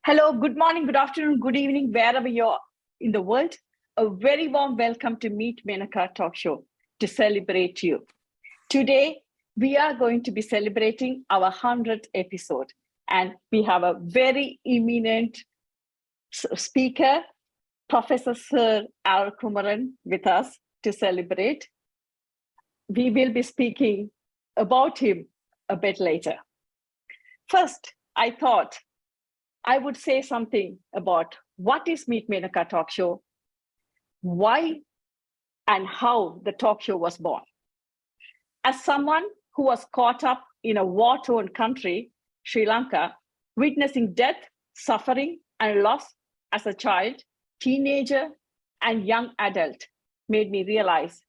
Hello, good morning, good afternoon, good evening, wherever you're in the world. A very warm welcome to Meet Menaca Talk Show to celebrate you. Today, we are going to be celebrating our 100th episode, and we have a very eminent speaker, Professor Sir Arulkumaran, with us to celebrate. We will be speaking about him a bit later. First, I thought I would say something about what is Meet Menaca Talk Show, why and how the talk show was born. As someone who was caught up in a war-torn country, Sri Lanka, witnessing death, suffering, and loss as a child, teenager, and young adult made me realize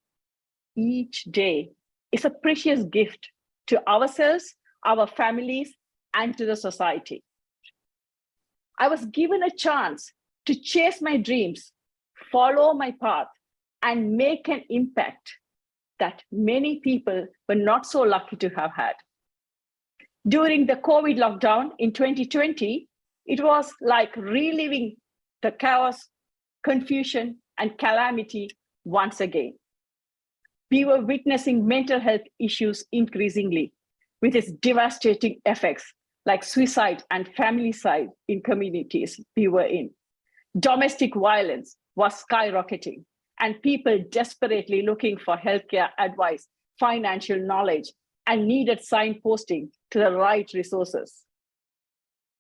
each day is a precious gift to ourselves, our families, and to the society. I was given a chance to chase my dreams, follow my path, and make an impact that many people were not so lucky to have had. During the COVID lockdown in 2020, it was like reliving the chaos, confusion, and calamity once again. We were witnessing mental health issues increasingly, with its devastating effects like suicide and familicide in communities we were in. Domestic violence was skyrocketing, and people desperately looking for healthcare advice, financial knowledge, and needed signposting to the right resources.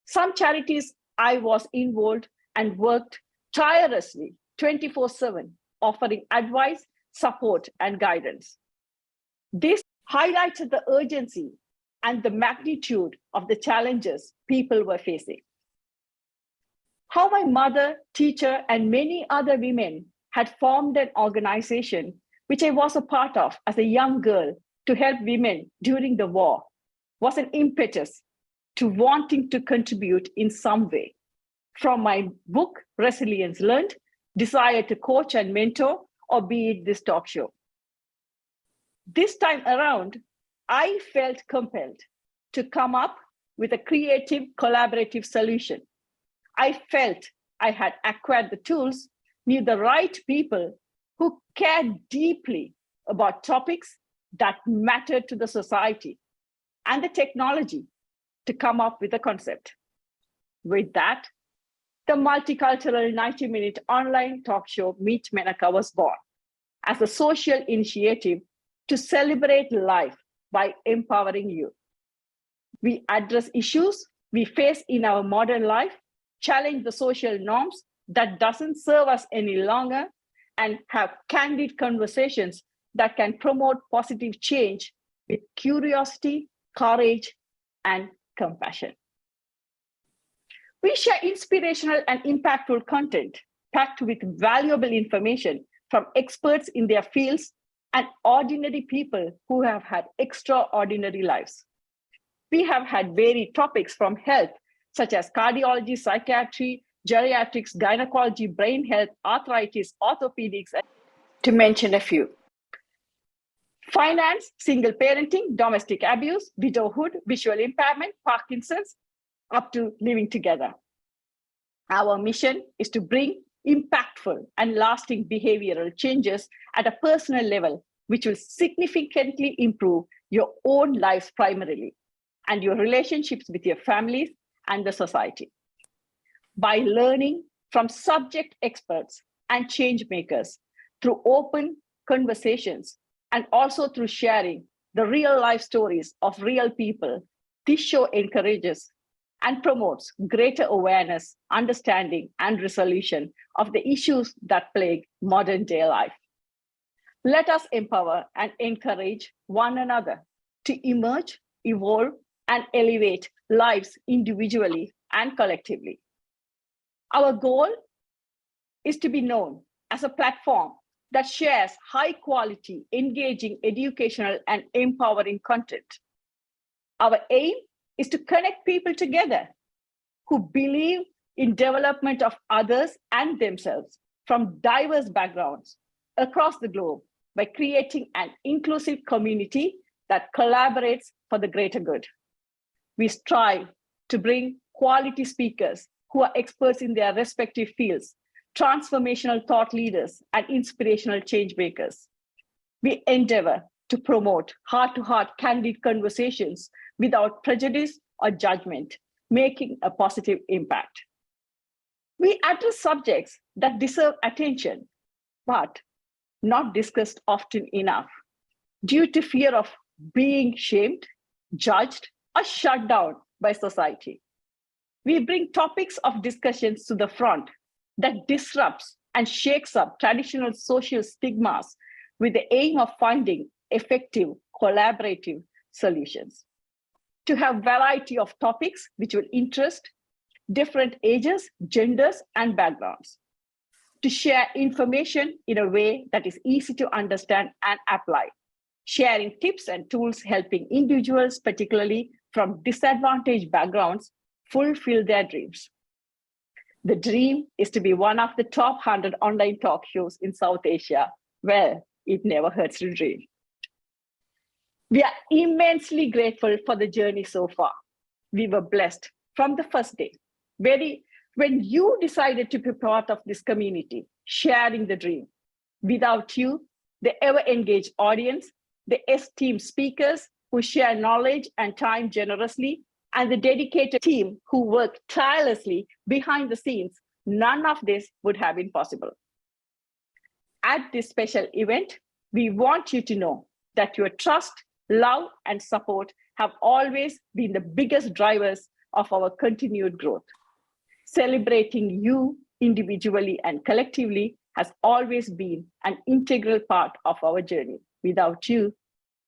Some charities I was involved and worked tirelessly 24/7, offering advice, support, and guidance. This highlighted the urgency and the magnitude of the challenges people were facing. How my mother, teacher, and many other women had formed an organization, which I was a part of as a young girl to help women during the war, was an impetus to wanting to contribute in some way. From my book, Resilience Learned, desire to coach and mentor, or be it this talk show. This time around, I felt compelled to come up with a creative, collaborative solution. I felt I had acquired the tools, knew the right people who cared deeply about topics that mattered to the society, and the technology to come up with a concept. With that, the multicultural 90-minute online talk show Meet Menaca was born as a social initiative to celebrate life by empowering you. We address issues we face in our modern life, challenge the social norms that doesn't serve us any longer, and have candid conversations that can promote positive change with curiosity, courage, and compassion. We share inspirational and impactful content packed with valuable information from experts in their fields and ordinary people who have had extraordinary lives. We have had varied topics from health, such as cardiology, psychiatry, geriatrics, gynecology, brain health, arthritis, orthopedics, to mention a few. Finance, single parenting, domestic abuse, widowhood, visual impairment, Parkinson's, up to living together. Our mission is to bring impactful and lasting behavioral changes at a personal level, which will significantly improve your own lives primarily, and your relationships with your families and the society. By learning from subject experts and change makers through open conversations, and also through sharing the real life stories of real people, this show encourages and promotes greater awareness, understanding, and resolution of the issues that plague modern day life. Let us empower and encourage one another to emerge, evolve, and elevate lives individually and collectively. Our goal is to be known as a platform that shares high quality, engaging, educational, and empowering content. Our aim is to connect people together who believe in development of others and themselves from diverse backgrounds across the globe by creating an inclusive community that collaborates for the greater good. We strive to bring quality speakers who are experts in their respective fields, transformational thought leaders, and inspirational change makers. We endeavor to promote heart-to-heart candid conversations without prejudice or judgment, making a positive impact. We address subjects that deserve attention, but not discussed often enough due to fear of being shamed, judged, or shut down by society. We bring topics of discussions to the front that disrupts and shakes up traditional social stigmas with the aim of finding effective collaborative solutions. To have variety of topics which will interest different ages, genders, and backgrounds. To share information in a way that is easy to understand and apply. Sharing tips and tools helping individuals, particularly from disadvantaged backgrounds, fulfill their dreams. The dream is to be one of the top 100 online talk shows in South Asia. Well, it never hurts to dream. We are immensely grateful for the journey so far. We were blessed from the first day, when you decided to be part of this community, sharing the dream. Without you, the ever-engaged audience, the esteemed speakers who share knowledge and time generously, and the dedicated team who work tirelessly behind the scenes, none of this would have been possible. At this special event, we want you to know that your trust, love, and support have always been the biggest drivers of our continued growth. Celebrating you individually and collectively has always been an integral part of our journey. Without you,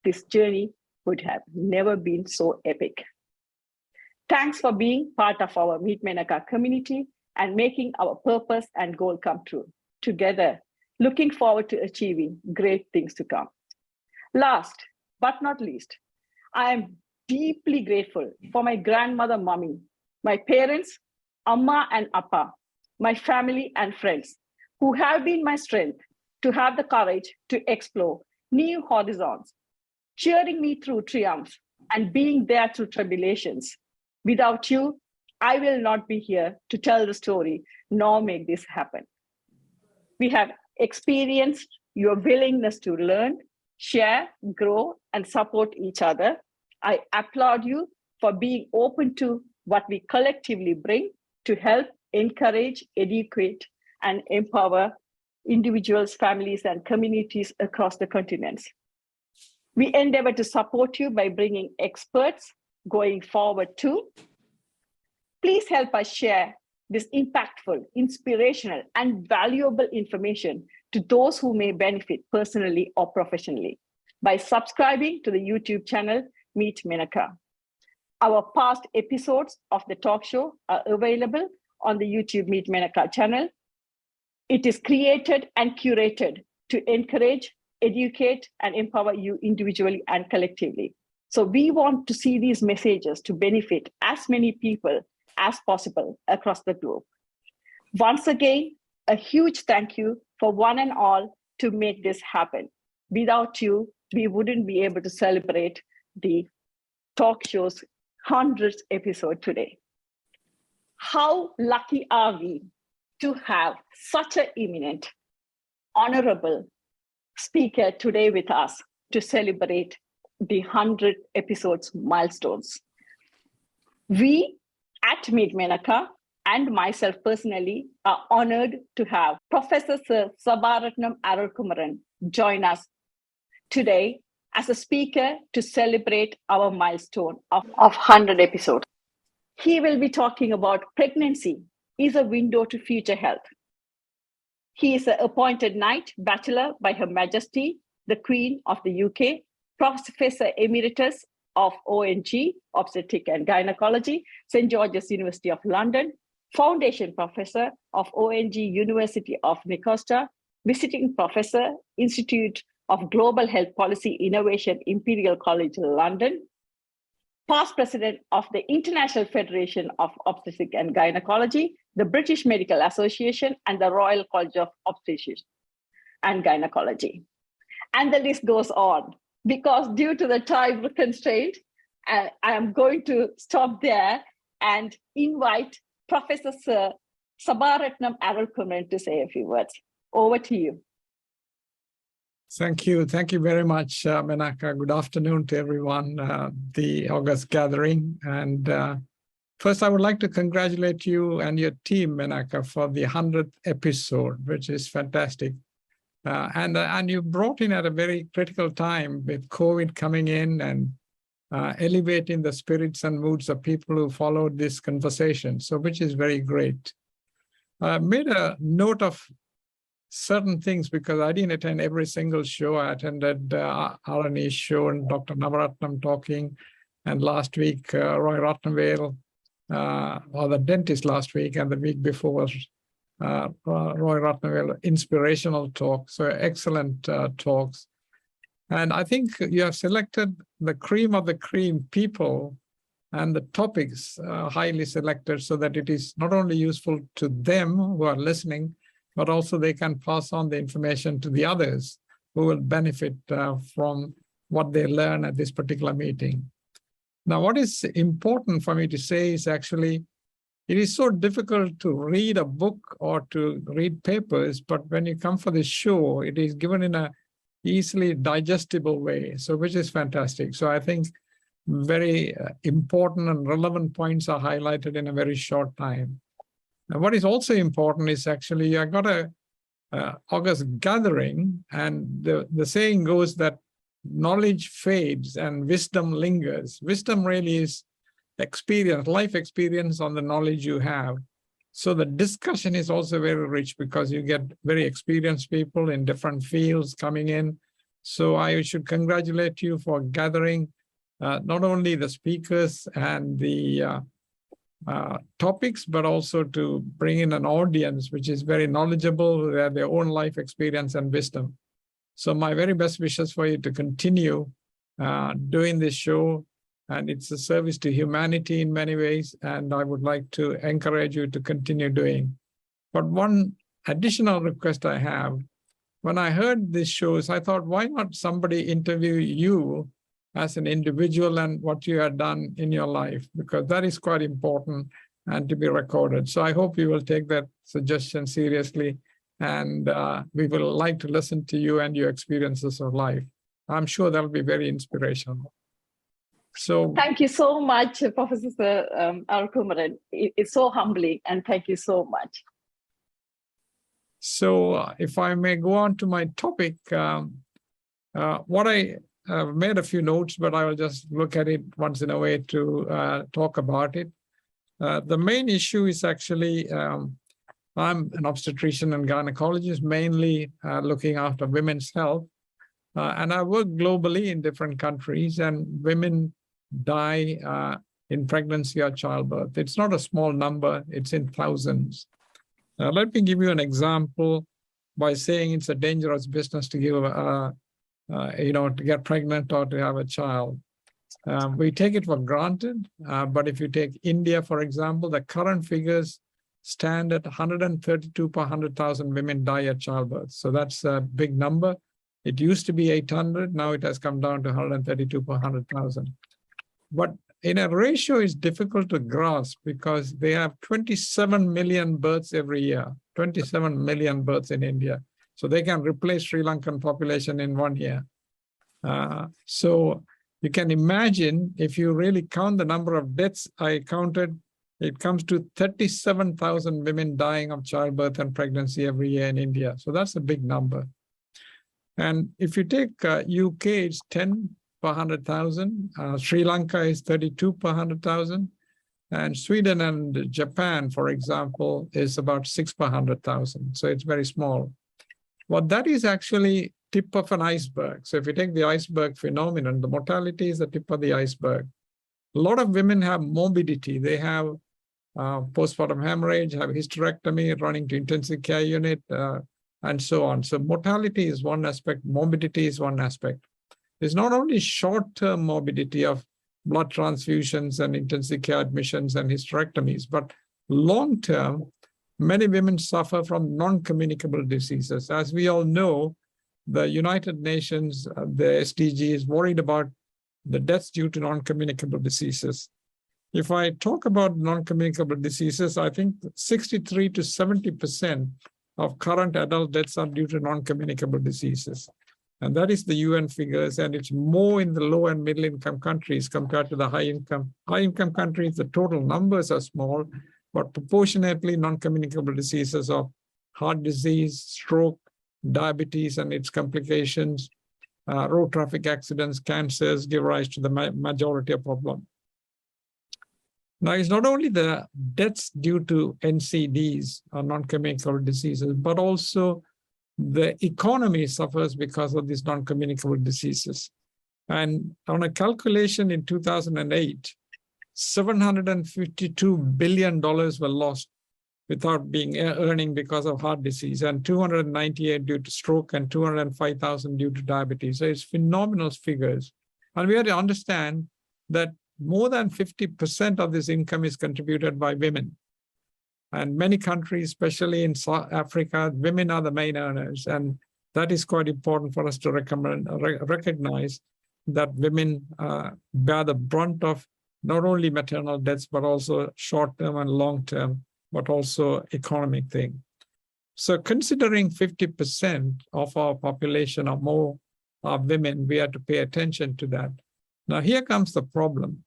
this journey would have never been so epic. Thanks for being part of our Meet Menaca community and making our purpose and goal come true. Together, looking forward to achieving great things to come. Last but not least, I am deeply grateful for my grandmother, Mommy, my parents, Amma and Appa, my family and friends, who have been my strength to have the courage to explore new horizons, cheering me through triumphs and being there through tribulations. Without you, I will not be here to tell the story nor make this happen. We have experienced your willingness to learn, share, grow, and support each other. I applaud you for being open to what we collectively bring to help, encourage, educate, and empower individuals, families, and communities across the continents. We endeavor to support you by bringing experts going forward too. Please help us share this impactful, inspirational, and valuable information to those who may benefit personally or professionally by subscribing to the YouTube channel Meet Menaca. Our past episodes of the talk show are available on the YouTube Meet Menaca channel. It is created and curated to encourage, educate, and empower you individually and collectively. So we want to see these messages to benefit as many people as possible across the globe. Once again, a huge thank you for one and all to make this happen. Without you, we wouldn't be able to celebrate the talk show's 100th episode today. How lucky are we to have such an eminent, honorable speaker today with us to celebrate the 100 episodes milestones. We at Meet Menaca and myself personally are honored to have Professor Sir Sabaratnam Arulkumaran join us today as a speaker to celebrate our milestone of 100 episodes. He will be talking about pregnancy is a window to future health. He is an appointed Knight Bachelor by Her Majesty, the Queen of the UK, Professor Emeritus of ONG, Obstetric and Gynecology, St. George's University of London, Foundation Professor of ONG, University of Nicosia, Visiting Professor, Institute of Global Health Policy Innovation, Imperial College London, past President of the International Federation of Obstetric and Gynecology, the British Medical Association, and the Royal College of Obstetricians and Gynecology. And the list goes on. Because due to the time constraint, I am going to stop there and invite Professor Sir Sabaratnam Arulkumaran to say a few words. Over to you. Thank you. Thank you very much, Menaca. Good afternoon to everyone, the August gathering. And first, I would like to congratulate you and your team, Menaca, for the 100th episode, which is fantastic. And you brought in at a very critical time with COVID coming in and elevating the spirits and moods of people who followed this conversation, so which is very great. I made a note of certain things because I didn't attend every single show. I attended Arani's show and Dr. Navaratnam talking, and last week Roy Ratnavale, or the dentist last week, and the week before was Roy Ratnavale inspirational talk. So excellent talks. And I think you have selected the cream of the cream people, and the topics highly selected so that it is not only useful to them who are listening, but also they can pass on the information to the others who will benefit from what they learn at this particular meeting. Now, what is important for me to say is actually, it is so difficult to read a book or to read papers, but when you come for this show, it is given in a easily digestible way, so which is fantastic. So I think very important and relevant points are highlighted in a very short time. And what is also important is actually I got a August gathering, and the saying goes that knowledge fades and wisdom lingers. Wisdom really is experience, life experience on the knowledge you have. So the discussion is also very rich because you get very experienced people in different fields coming in. So I should congratulate you for gathering not only the speakers and the topics, but also to bring in an audience which is very knowledgeable, they have their own life experience and wisdom. So my very best wishes for you to continue doing this show, and it's a service to humanity in many ways, and I would like to encourage you to continue doing. But one additional request I have, when I heard these shows, I thought, why not somebody interview you as an individual and what you have done in your life, because that is quite important and to be recorded. So I hope you will take that suggestion seriously, and we will like to listen to you and your experiences of life. I'm sure that'll be very inspirational. So thank you so much, Professor Arulkumaran. It's so humbling, and thank you so much. So if I may go on to my topic, what I've made a few notes, but I will just look at it once in a way to talk about it. The main issue is actually, I'm an obstetrician and gynecologist, mainly looking after women's health. And I work globally in different countries, and women die in pregnancy or childbirth. It's not a small number, it's in thousands. Let me give you an example by saying it's a dangerous business to give to get pregnant or to have a child. We take it for granted, but if you take India, for example, the current figures stand at 132 per 100,000 women die at childbirth. So that's a big number. It used to be 800, now it has come down to 132 per 100,000. But in a ratio, it's difficult to grasp because they have 27 million births every year, 27 million births in India. So they can replace Sri Lankan population in 1 year. So you can imagine if you really count the number of deaths I counted, it comes to 37,000 women dying of childbirth and pregnancy every year in India. So that's a big number. And if you take UK, it's 10 per 100,000. Sri Lanka is 32 per 100,000. And Sweden and Japan, for example, is about 6 per 100,000. So it's very small. Well, that is actually tip of an iceberg. So if you take the iceberg phenomenon, the mortality is the tip of the iceberg. A lot of women have morbidity. They have postpartum hemorrhage, have hysterectomy, running to intensive care unit, and so on. So mortality is one aspect, morbidity is one aspect. There's not only short-term morbidity of blood transfusions and intensive care admissions and hysterectomies, but long-term, many women suffer from non-communicable diseases. As we all know, the United Nations, the SDG is worried about the deaths due to non-communicable diseases. If I talk about non-communicable diseases, I think 63 to 70% of current adult deaths are due to non-communicable diseases. And that is the UN figures, and it's more in the low and middle income countries compared to the high income. High income countries, the total numbers are small, but proportionately non-communicable diseases of heart disease, stroke, diabetes and its complications, road traffic accidents, cancers give rise to the majority of problem. Now, it's not only the deaths due to NCDs or non-communicable diseases, but also the economy suffers because of these non-communicable diseases. And on a calculation in 2008, $752 billion were lost without being earning because of heart disease, and 298 due to stroke, and 205,000 due to diabetes. So it's phenomenal figures. And we have to understand that more than 50% of this income is contributed by women. And many countries, especially in South Africa, women are the main earners. And that is quite important for us to recognize that women bear the brunt of not only maternal deaths, but also short-term and long-term, but also economic thing. So considering 50% of our population or more are women, we have to pay attention to that. Now, here comes the problem.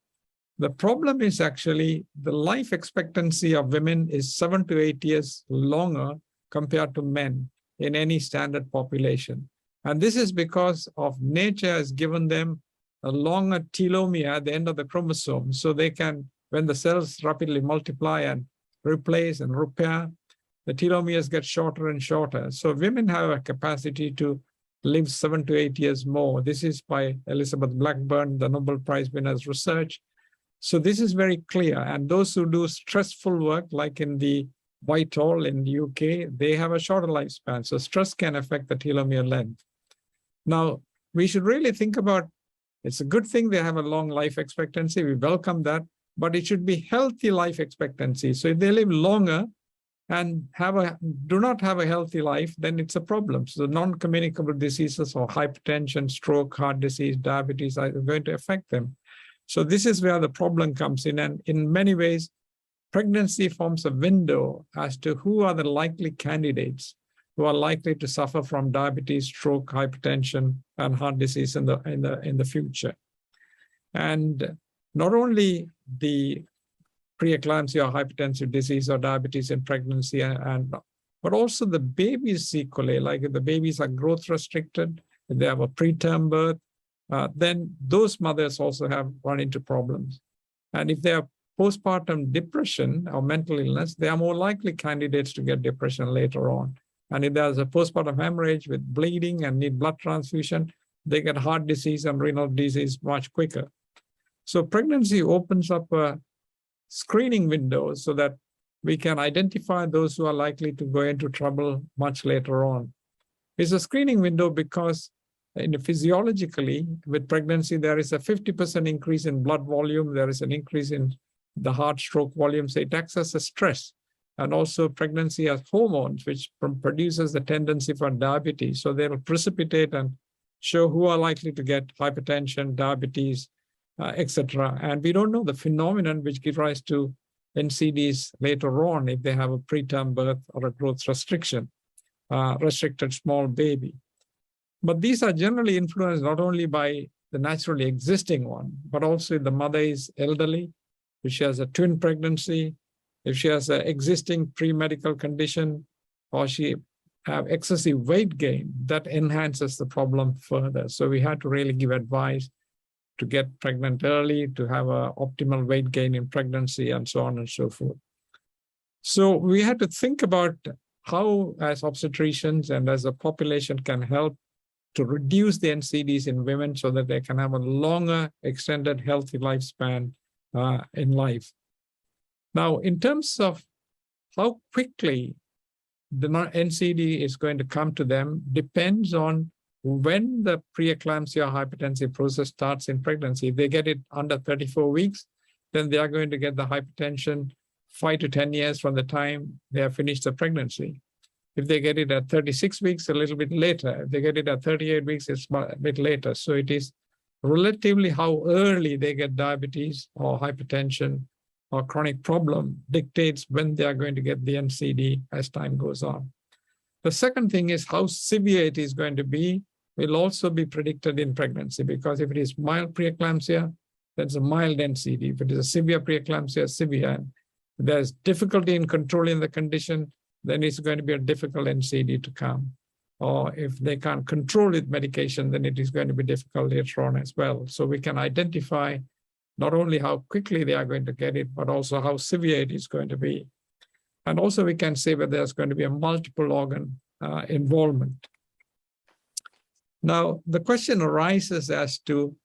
The problem is actually the life expectancy of women is 7 to 8 years longer compared to men in any standard population. And this is because of nature has given them a longer telomere at the end of the chromosome. So they can, when the cells rapidly multiply and replace and repair, the telomeres get shorter and shorter. So women have a capacity to live 7 to 8 years more. This is by Elizabeth Blackburn, the Nobel Prize winner's research. So this is very clear. And those who do stressful work, like in the Whitehall in the UK, they have a shorter lifespan. So stress can affect the telomere length. Now, we should really think about, it's a good thing they have a long life expectancy. We welcome that, but it should be healthy life expectancy. So if they live longer and do not have a healthy life, then it's a problem. So non-communicable diseases or hypertension, stroke, heart disease, diabetes are going to affect them. So this is where the problem comes in. And in many ways, pregnancy forms a window as to who are the likely candidates who are likely to suffer from diabetes, stroke, hypertension, and heart disease in the future. And not only the preeclampsia or hypertensive disease or diabetes in pregnancy, but also the baby's sequelae, like if the babies are growth restricted, if they have a preterm birth, then those mothers also have run into problems. And if they have postpartum depression or mental illness, they are more likely candidates to get depression later on. And if there's a postpartum hemorrhage with bleeding and need blood transfusion, they get heart disease and renal disease much quicker. So pregnancy opens up a screening window so that we can identify those who are likely to go into trouble much later on. It's a screening window because physiologically, with pregnancy, there is a 50% increase in blood volume. There is an increase in the heart stroke volume. So it acts as a stress. And also pregnancy has hormones, which produces the tendency for diabetes. So they will precipitate and show who are likely to get hypertension, diabetes, etc. And we don't know the phenomenon which gives rise to NCDs later on if they have a preterm birth or a growth restriction, restricted small baby. But these are generally influenced not only by the naturally existing one, but also if the mother is elderly, if she has a twin pregnancy, if she has an existing pre-medical condition, or she have excessive weight gain, that enhances the problem further. So we had to really give advice to get pregnant early, to have an optimal weight gain in pregnancy, and so on and so forth. So we had to think about how, as obstetricians and as a population, can help to reduce the NCDs in women so that they can have a longer, extended, healthy lifespan in life. Now, in terms of how quickly the NCD is going to come to them depends on when the preeclampsia hypertensive process starts in pregnancy. If they get it under 34 weeks, then they are going to get the hypertension 5 to 10 years from the time they have finished the pregnancy. If they get it at 36 weeks, a little bit later. If they get it at 38 weeks, it's a bit later. So it is relatively how early they get diabetes or hypertension or chronic problem dictates when they are going to get the NCD as time goes on. The second thing is how severe it is going to be will also be predicted in pregnancy, because if it is mild preeclampsia, that's a mild NCD. If it is a severe preeclampsia, severe. And if there's difficulty in controlling the condition, then it's going to be a difficult NCD to come. Or if they can't control it with medication, then it is going to be difficult later on as well. So we can identify not only how quickly they are going to get it, but also how severe it is going to be. And also we can say whether there's going to be a multiple organ involvement. Now, the question arises as to,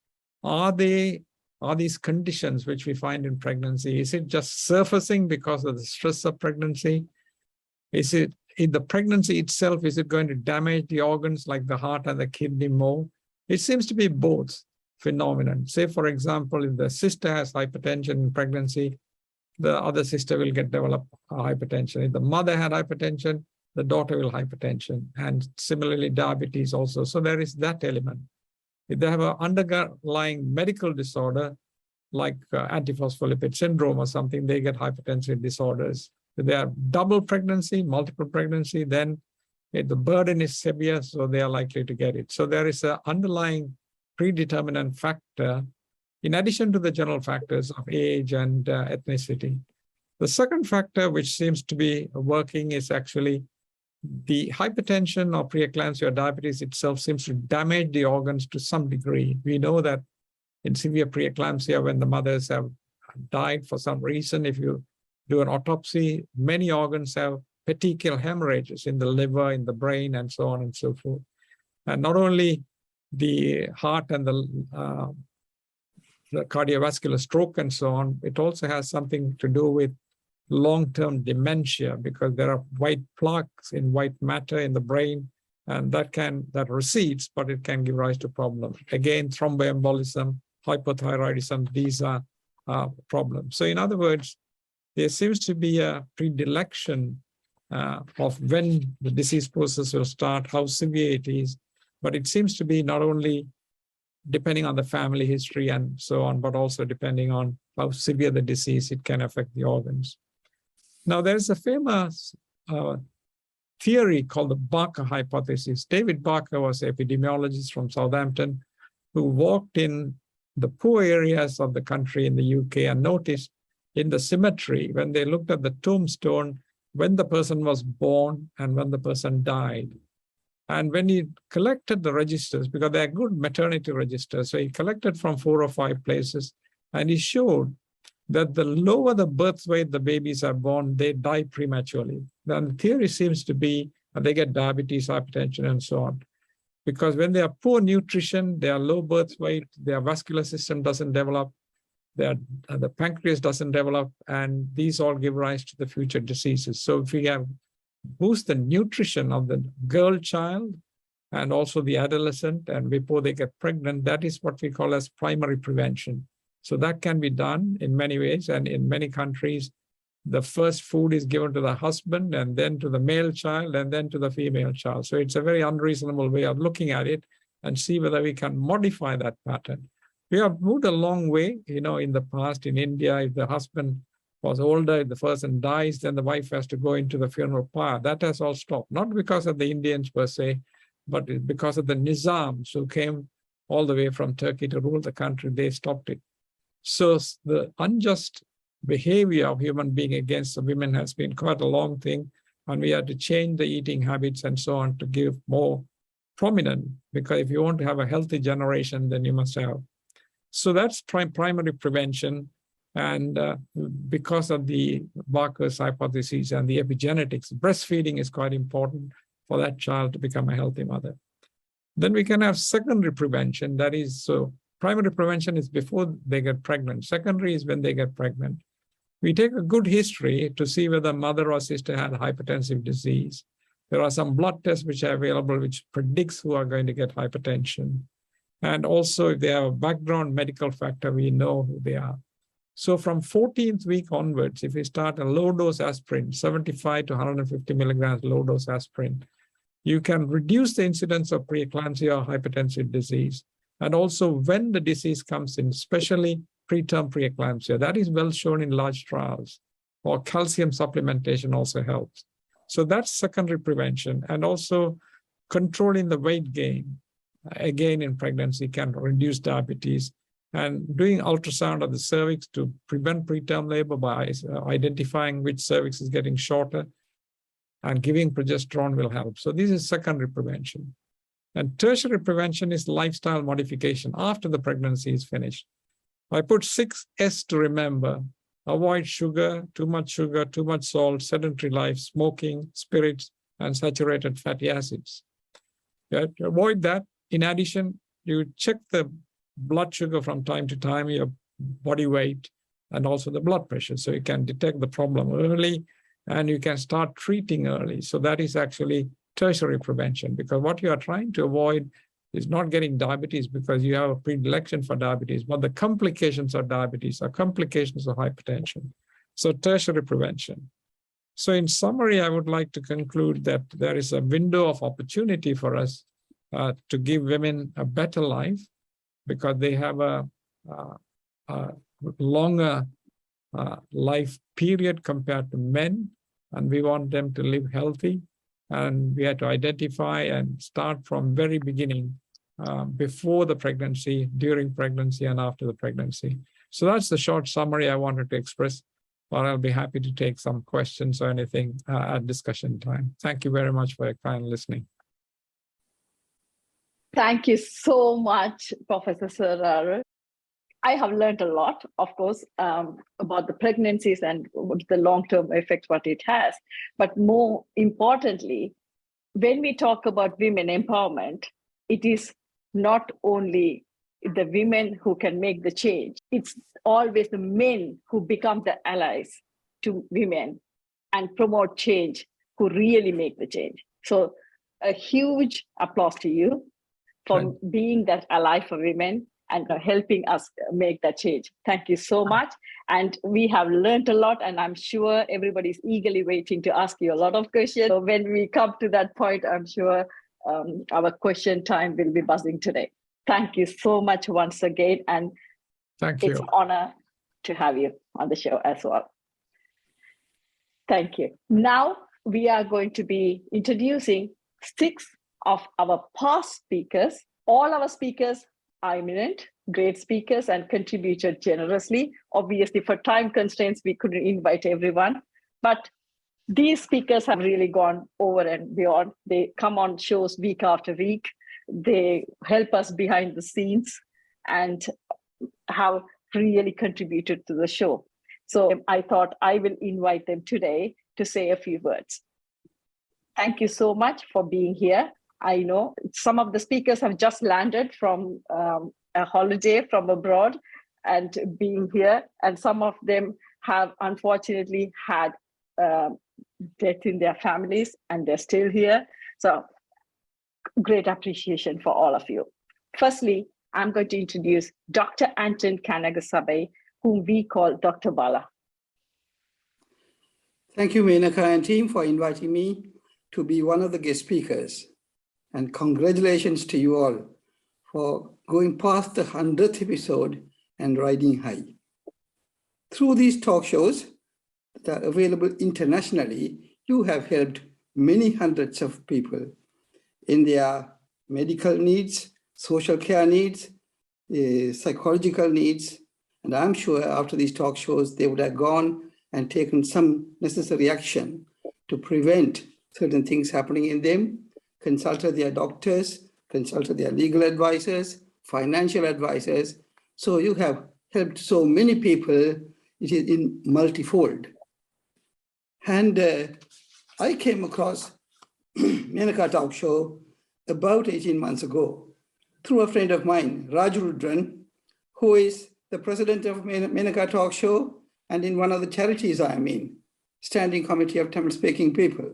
are these conditions which we find in pregnancy, is it just surfacing because of the stress of pregnancy? Is it in the pregnancy itself, is it going to damage the organs like the heart and the kidney more? It seems to be both phenomenon. Say, for example, if the sister has hypertension in pregnancy, the other sister will develop hypertension. If the mother had hypertension, the daughter will hypertension, and similarly diabetes also. So there is that element. If they have an underlying medical disorder like antiphospholipid syndrome or something, they get hypertensive disorders. If they have double pregnancy, multiple pregnancy, then the burden is severe, so they are likely to get it. So there is an underlying predeterminant factor in addition to the general factors of age and ethnicity. The second factor which seems to be working is actually the hypertension or preeclampsia or diabetes itself seems to damage the organs to some degree. We know that in severe preeclampsia, when the mothers have died for some reason, if you do an autopsy, many organs have petechial hemorrhages in the liver, in the brain, and so on and so forth. And not only the heart and the cardiovascular stroke and so on, it also has something to do with long-term dementia, because there are white plaques in white matter in the brain, and that recedes, but it can give rise to problems. Again, thromboembolism, hypothyroidism, these are problems. So in other words, there seems to be a predilection of when the disease process will start, how severe it is, but it seems to be not only depending on the family history and so on, but also depending on how severe the disease, it can affect the organs. Now, there's a famous theory called the Barker hypothesis. David Barker was an epidemiologist from Southampton who walked in the poor areas of the country in the UK and noticed in the cemetery, when they looked at the tombstone, when the person was born and when the person died. And when he collected the registers, because they are good maternity registers, so he collected from 4 or 5 places, and he showed that the lower the birth weight the babies are born, they die prematurely. Then the theory seems to be that they get diabetes, hypertension, and so on. Because when they are poor nutrition, they are low birth weight, their vascular system doesn't develop, the pancreas doesn't develop, and these all give rise to the future diseases. So if we have boost the nutrition of the girl child and also the adolescent, and before they get pregnant, that is what we call as primary prevention. So that can be done in many ways, and in many countries, the first food is given to the husband, and then to the male child, and then to the female child. So it's a very unreasonable way of looking at it and see whether we can modify that pattern. We have moved a long way, in the past in India, if the husband was older, if the person dies, then the wife has to go into the funeral pyre. That has all stopped, not because of the Indians per se, but because of the Nizams who came all the way from Turkey to rule the country. They stopped it. So the unjust behavior of human being against the women has been quite a long thing, and we had to change the eating habits and so on to give more prominent, because if you want to have a healthy generation, then you must have. So that's primary prevention. And because of the Barker's hypothesis and the epigenetics, breastfeeding is quite important for that child to become a healthy mother. Then we can have secondary prevention. That is, so primary prevention is before they get pregnant. Secondary is when they get pregnant. We take a good history to see whether mother or sister had hypertensive disease. There are some blood tests which are available which predicts who are going to get hypertension. And also if they have a background medical factor, we know who they are. So from 14th week onwards, if we start a low-dose aspirin, 75 to 150 milligrams low-dose aspirin, you can reduce the incidence of preeclampsia or hypertensive disease. And also when the disease comes in, especially preterm preeclampsia. That is well shown in large trials. Or calcium supplementation also helps. So that's secondary prevention. And also controlling the weight gain, again in pregnancy, can reduce diabetes. And doing ultrasound of the cervix to prevent preterm labor by identifying which cervix is getting shorter and giving progesterone will help. So this is secondary prevention. And tertiary prevention is lifestyle modification after the pregnancy is finished. I put 6 S to remember. Avoid sugar, too much salt, sedentary life, smoking, spirits, and saturated fatty acids. To avoid that, in addition, you check the blood sugar from time to time, your body weight, and also the blood pressure. So you can detect the problem early and you can start treating early. So that is actually tertiary prevention, because what you are trying to avoid is not getting diabetes because you have a predilection for diabetes, but the complications of diabetes are complications of hypertension. So tertiary prevention. So in summary, I would like to conclude that there is a window of opportunity for us to give women a better life because they have a longer life period compared to men, and we want them to live healthy. And we have to identify and start from very beginning, before the pregnancy, during pregnancy, and after the pregnancy. So that's the short summary I wanted to express, but I'll be happy to take some questions or anything at discussion time. Thank you very much for your kind listening. Thank you so much, Professor Arul. I have learned a lot, of course, about the pregnancies and the long-term effects, what it has. But more importantly, when we talk about women empowerment, it is not only the women who can make the change. It's always the men who become the allies to women and promote change, who really make the change. So a huge applause to you for being that ally for women and helping us make that change. Thank you so much. And we have learned a lot, and I'm sure everybody's eagerly waiting to ask you a lot of questions. So when we come to that point, I'm sure our question time will be buzzing today. Thank you so much once again. And thank you. It's an honor to have you on the show as well. Thank you. Now we are going to be introducing 6 of our past speakers. All our speakers are eminent, great speakers, and contributed generously. Obviously, for time constraints, we couldn't invite everyone, but these speakers have really gone over and beyond. They come on shows week after week. They help us behind the scenes and have really contributed to the show. So I thought I will invite them today to say a few words. Thank you so much for being here. I know some of the speakers have just landed from a holiday from abroad and being here, and some of them have unfortunately had death in their families and they're still here. So great appreciation for all of you. Firstly, I'm going to introduce Dr. Anton Kanagasabe, whom we call Dr. Bala. Thank you, Menaca and team, for inviting me to be one of the guest speakers. And congratulations to you all for going past the 100th episode and riding high. Through these talk shows that are available internationally, you have helped many hundreds of people in their medical needs, social care needs, psychological needs. And I'm sure after these talk shows, they would have gone and taken some necessary action to prevent certain things happening in them, consulted their doctors, consulted their legal advisors, financial advisors. So you have helped so many people, it is in multifold. And I came across Menaca Talk Show about 18 months ago through a friend of mine, Raju Rudran, who is the president of Menaca Talk Show and in one of the charities I am in, Standing Committee of Tamil-Speaking People.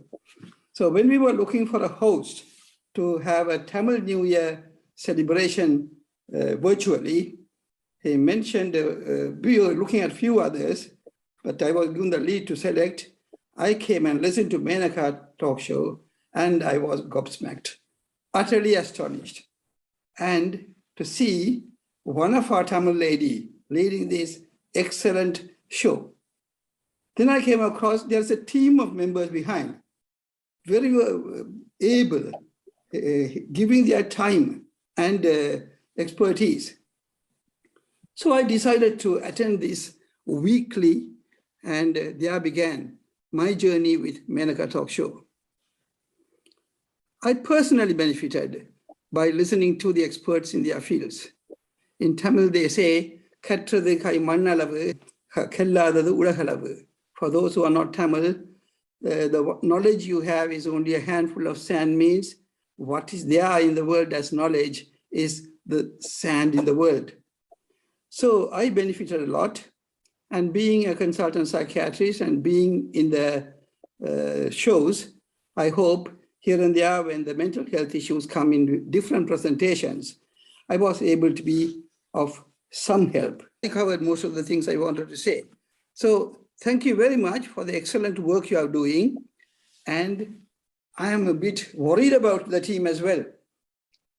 So when we were looking for a host to have a Tamil New Year celebration virtually, he mentioned, we were looking at a few others, but I was given the lead to select. I came and listened to Menaca Talk Show, and I was gobsmacked, utterly astonished. And to see one of our Tamil lady leading this excellent show. Then I came across there's a team of members behind, very able, giving their time and expertise. So I decided to attend this weekly, and there began my journey with Menaca Talk Show. I personally benefited by listening to the experts in their fields. In Tamil, they say, "Katrathu kai mannalavu, kelladadu ulagalavu." For those who are not Tamil, the knowledge you have is only a handful of sand means what is there in the world as knowledge is the sand in the world. So I benefited a lot. And being a consultant psychiatrist and being in the shows, I hope here and there when the mental health issues come in different presentations, I was able to be of some help. I covered most of the things I wanted to say. So thank you very much for the excellent work you are doing. And I am a bit worried about the team as well,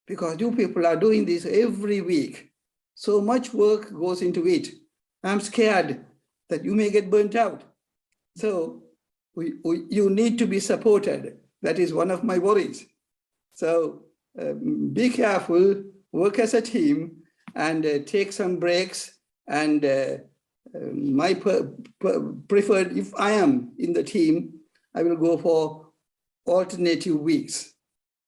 because you people are doing this every week. So much work goes into it. I'm scared that you may get burnt out. So you need to be supported. That is one of my worries. So be careful, work as a team, and take some breaks. And my preferred, if I am in the team, I will go for alternative weeks,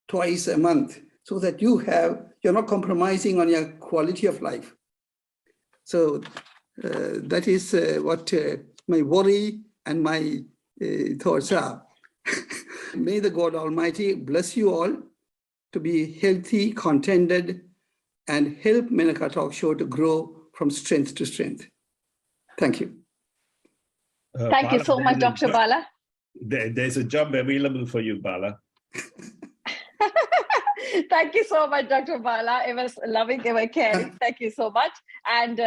twice a month, so that you're not compromising on your quality of life. So that is what my worry and my thoughts are. May the God Almighty bless you all to be healthy, contented, and help Menaca Talk Show to grow from strength to strength. Thank you. Thank you so much, Dr. Bala. There's a job available for you, Bala. Thank you so much, Dr. Bala. It was loving, it was caring. Thank you so much. And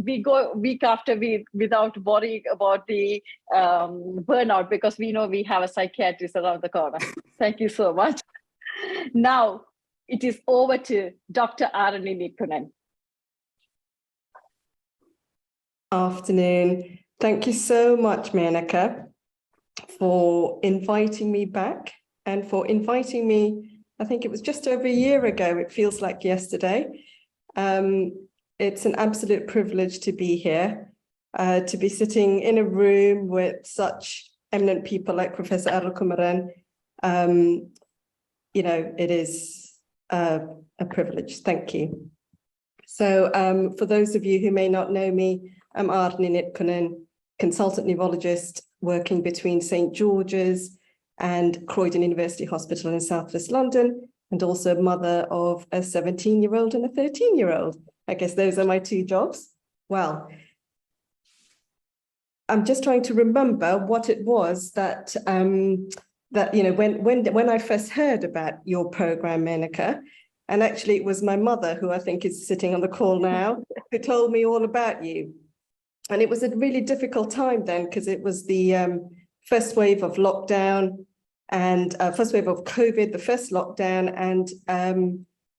we go week after week without worrying about the burnout, because we know we have a psychiatrist around the corner. Thank you so much. Now it is over to Dr. Arulkumaran. Afternoon. Thank you so much, Menaca, for inviting me back and for inviting me. I think it was just over a year ago. It feels like yesterday. It's an absolute privilege to be here, to be sitting in a room with such eminent people like Professor Arulkumaran. It is a privilege. Thank you. So for those of you who may not know me, I'm Arulkumaran, consultant neurologist working between St. George's and Croydon University Hospital in Southwest London, and also mother of a 17-year-old and a 13-year-old. I guess those are my two jobs. Well, I'm just trying to remember what it was that when I first heard about your program, Menaca, and actually it was my mother, who I think is sitting on the call now, who told me all about you. And it was a really difficult time then, because it was the first wave of lockdown and first wave of COVID, the first lockdown. And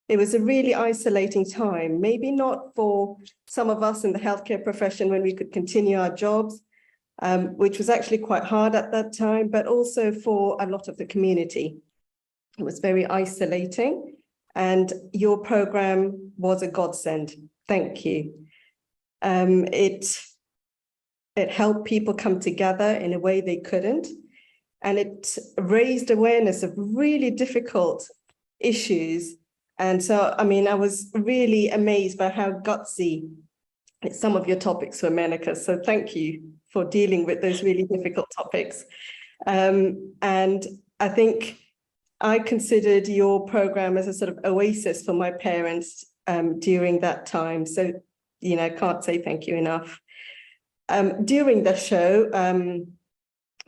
it was a really isolating time, maybe not for some of us in the healthcare profession when we could continue our jobs, which was actually quite hard at that time, but also for a lot of the community. It was very isolating, and your program was a godsend. Thank you. It helped people come together in a way they couldn't, and it raised awareness of really difficult issues. And so, I mean, I was really amazed by how gutsy some of your topics were, Menaca. So thank you for dealing with those really difficult topics. And I think I considered your program as a sort of oasis for my parents during that time. So, I can't say thank you enough. During the show,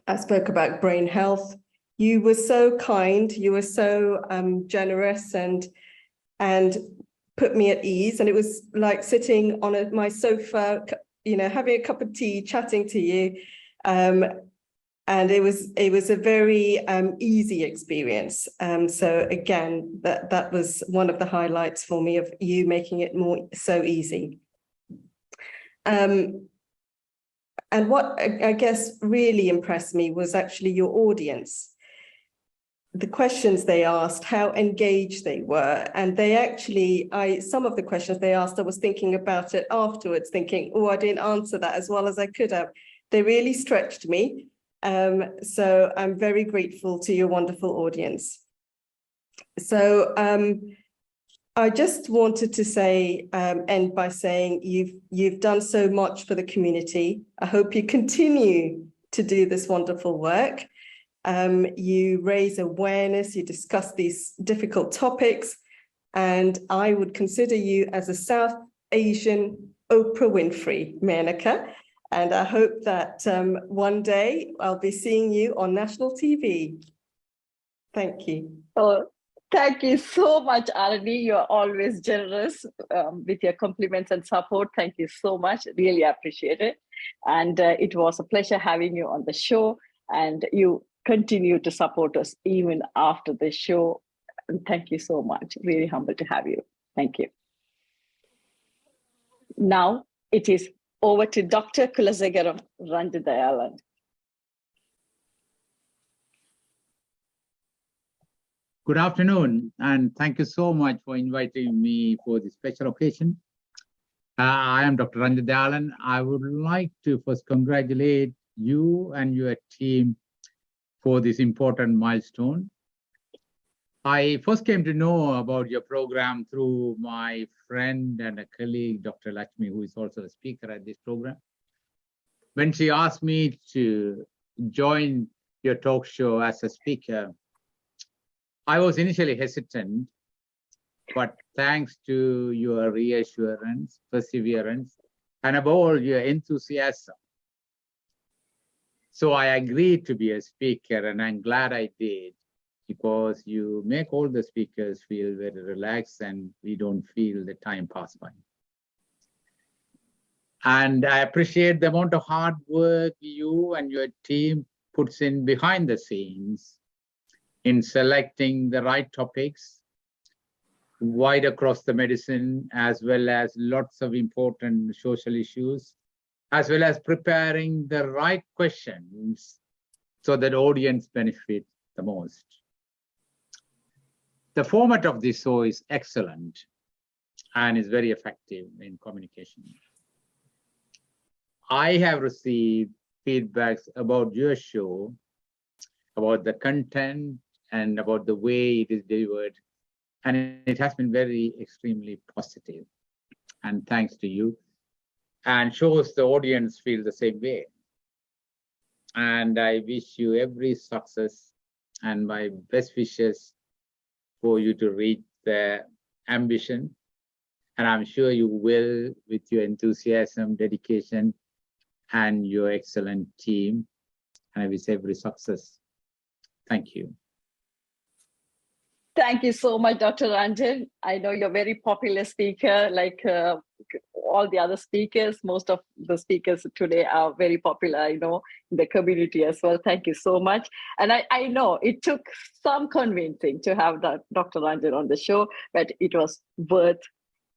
I spoke about brain health. You were so kind, you were so generous and put me at ease. And it was like sitting on my sofa, having a cup of tea, chatting to you. And it was a very easy experience. So again, that was one of the highlights for me of you making it so easy. And what I guess really impressed me was actually your audience. The questions they asked, how engaged they were. And they actually, some of the questions they asked, I was thinking about it afterwards, thinking, oh, I didn't answer that as well as I could have. They really stretched me. So I'm very grateful to your wonderful audience. So I just wanted to say, end by saying you've done so much for the community. I hope you continue to do this wonderful work. You raise awareness, you discuss these difficult topics, and I would consider you as a South Asian Oprah Winfrey, Menaca. And I hope that one day I'll be seeing you on national TV. Thank you. Oh, thank you so much, Arani. You're always generous with your compliments and support. Thank you so much. Really appreciate it. And it was a pleasure having you on the show. And you continue to support us even after the show. And thank you so much. Really humbled to have you. Thank you. Now it is over to Dr. Kulasagaram Ranjithayalan. Good afternoon, and thank you so much for inviting me for this special occasion. I am Dr. Ranjithayalan. I would like to first congratulate you and your team for this important milestone. I first came to know about your program through my friend and a colleague, Dr. Lakshmi, who is also a speaker at this program. When she asked me to join your talk show as a speaker, I was initially hesitant, but thanks to your reassurance, perseverance, and above all, your enthusiasm. So I agreed to be a speaker, and I'm glad I did, because you make all the speakers feel very relaxed and we don't feel the time pass by. And I appreciate the amount of hard work you and your team puts in behind the scenes in selecting the right topics wide across the medicine, as well as lots of important social issues, as well as preparing the right questions so that audience benefit the most. The format of this show is excellent and is very effective in communication. I have received feedbacks about your show, about the content and about the way it is delivered, and it has been very extremely positive. And thanks to you, and shows the audience feel the same way. And I wish you every success and my best wishes for you to reach the ambition. And I'm sure you will with your enthusiasm, dedication, and your excellent team. And I wish every success. Thank you. Thank you so much, Dr. Ranjan. I know you're a very popular speaker, like all the other speakers. Most of the speakers today are very popular, I know, in the community as well. Thank you so much. And I know it took some convincing to have Dr. Ranjan on the show, but it was worth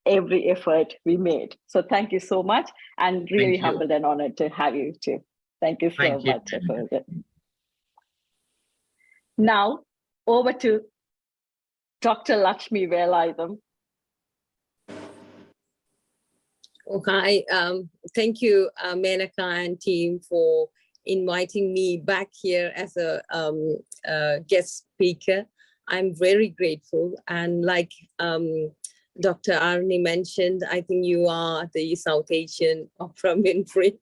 every effort we made. So thank you so much, and really humbled and honored to have you too. Thank you so much. Now, over to Dr. Lakshmi Velaitham. Okay, thank you, Menaca and team, for inviting me back here as a guest speaker. I'm very grateful. And like Dr. Arani mentioned, I think you are the South Asian Oprah Winfrey.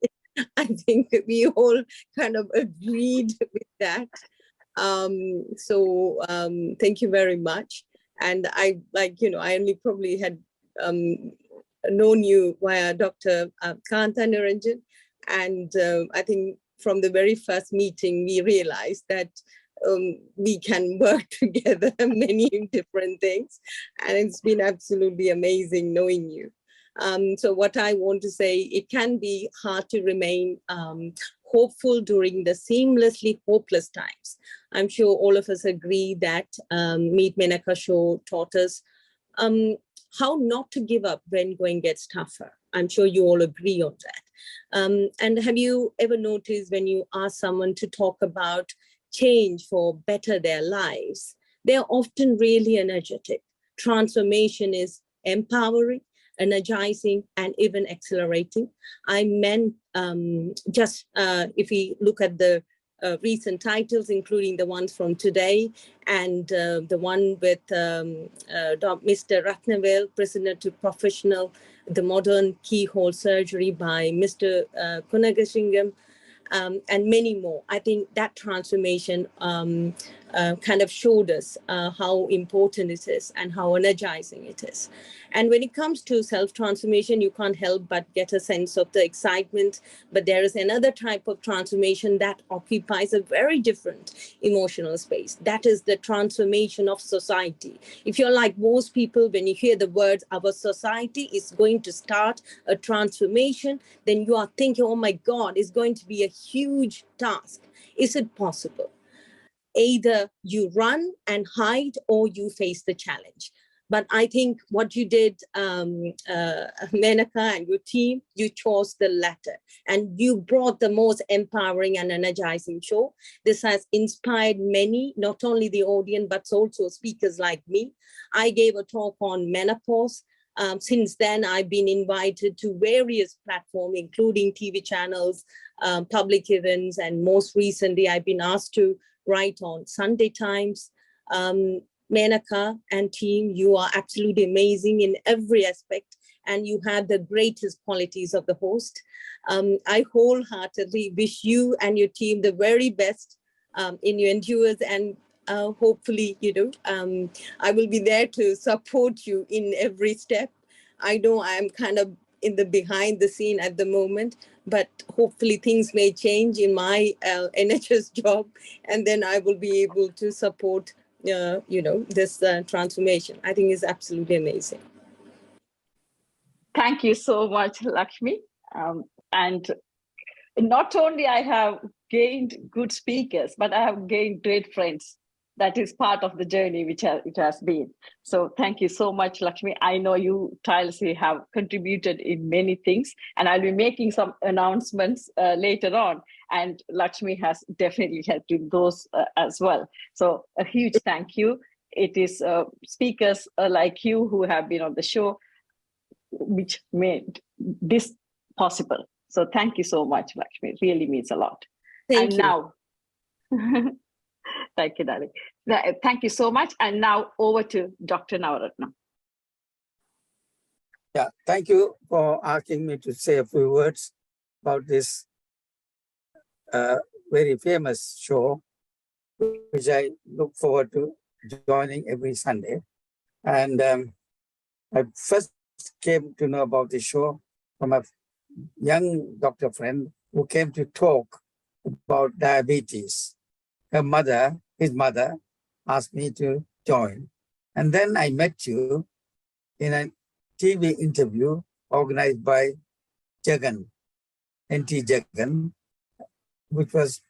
I think we all kind of agreed with that. Thank you very much. And I only probably had known you via Dr. Kanta Niranjan. And I think from the very first meeting, we realized that we can work together many different things. And it's been absolutely amazing knowing you. So what I want to say, it can be hard to remain hopeful during the seamlessly hopeless times. I'm sure all of us agree that Meet Menaca show taught us how not to give up when going gets tougher. I'm sure you all agree on that. And have you ever noticed when you ask someone to talk about change for better their lives, they're often really energetic. Transformation is empowering, energizing, and even accelerating. I meant if we look at the recent titles, including the ones from today and the one with Mr. Ratnavel, Prisoner to Professional, the Modern Keyhole Surgery by Mr. Kunagashingam, and many more. I think that transformation kind of showed us how important it is and how energizing it is. And when it comes to self-transformation, you can't help but get a sense of the excitement, but there is another type of transformation that occupies a very different emotional space. That is the transformation of society. If you're like most people, when you hear the words, our society is going to start a transformation, then you are thinking, oh my God, it's going to be a huge task. Is it possible? Either you run and hide or you face the challenge. But I think what you did, Menaca and your team, you chose the latter. And you brought the most empowering and energizing show. This has inspired many, not only the audience, but also speakers like me. I gave a talk on menopause. Since then, I've been invited to various platforms, including TV channels, public events, and most recently, I've been asked to write on Sunday Times. Menaca and team, you are absolutely amazing in every aspect, and you have the greatest qualities of the host. I wholeheartedly wish you and your team the very best in your endeavors, and hopefully, I will be there to support you in every step. I know I'm kind of in the behind the scene at the moment, but hopefully things may change in my NHS job, and then I will be able to support this transformation. I think is absolutely amazing. Thank you so much, Lakshmi. And not only I have gained good speakers, but I have gained great friends. That is part of the journey which it has been. So thank you so much, Lakshmi. I know you tirelessly have contributed in many things, and I'll be making some announcements later on. And Lakshmi has definitely helped in those as well. So a huge thank you. It is speakers like you who have been on the show which made this possible. So thank you so much, Lakshmi. It really means a lot. Thank you. Now, thank you, darling. Thank you so much. And now over to Dr. Navaratnam. Yeah, thank you for asking me to say a few words about this very famous show, which I look forward to joining every Sunday. And I first came to know about the show from a young doctor friend who came to talk about diabetes. His mother asked me to join. And then I met you in a TV interview organized by Jagan, NT Jagan, which was